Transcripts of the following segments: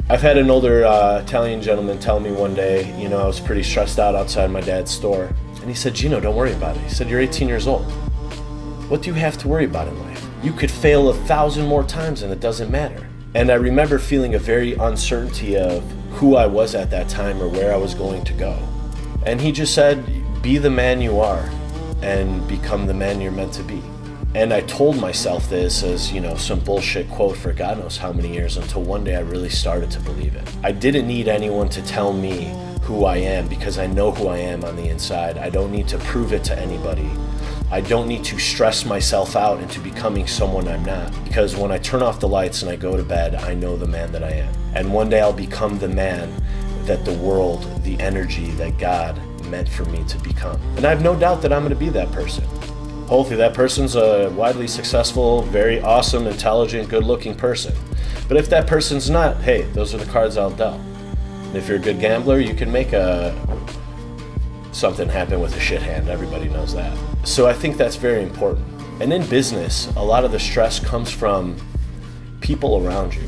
I've had an older Italian gentleman tell me one day, I was pretty stressed out outside my dad's store. And he said, Gino, don't worry about it. He said, you're 18 years old. What do you have to worry about in life? You could fail 1,000 more times and it doesn't matter. And I remember feeling a very uncertainty of who I was at that time or where I was going to go. And he just said, be the man you are and become the man you're meant to be. And I told myself this as, some bullshit quote for God knows how many years, until one day I really started to believe it. I didn't need anyone to tell me who I am, because I know who I am on the inside. I don't need to prove it to anybody. I don't need to stress myself out into becoming someone I'm not, because when I turn off the lights and I go to bed, I know the man that I am. And one day I'll become the man that the world, the energy that God meant for me to become. And I have no doubt that I'm going to be that person. Hopefully that person's a widely successful, very awesome, intelligent, good-looking person. But if that person's not, hey, those are the cards I'll dealt. And if you're a good gambler, you can make something happen with a shit hand. Everybody knows that. So I think that's very important. And in business, a lot of the stress comes from people around you.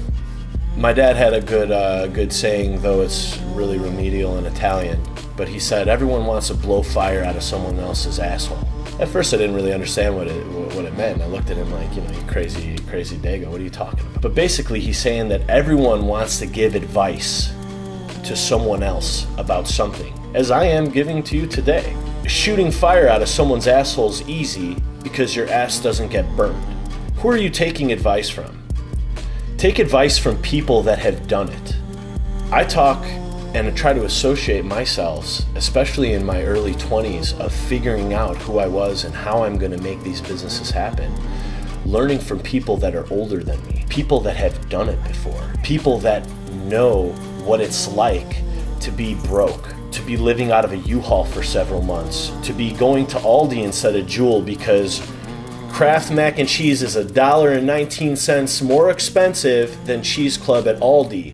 My dad had a good saying, though it's really remedial in Italian, but he said, everyone wants to blow fire out of someone else's asshole. At first I didn't really understand what it meant. I looked at him like, you crazy dago, what are you talking about? But basically he's saying that everyone wants to give advice to someone else about something, as I am giving to you today. Shooting fire out of someone's asshole is easy because your ass doesn't get burned. Who are you taking advice from? Take advice from people that have done it. I talk and try to associate myself, especially in my early 20s, of figuring out who I was and how I'm going to make these businesses happen. Learning from people that are older than me, people that have done it before, people that know what it's like to be broke, to be living out of a U-Haul for several months, to be going to Aldi instead of Jewel because Kraft mac and cheese is $1.19 more expensive than Cheese Club at Aldi.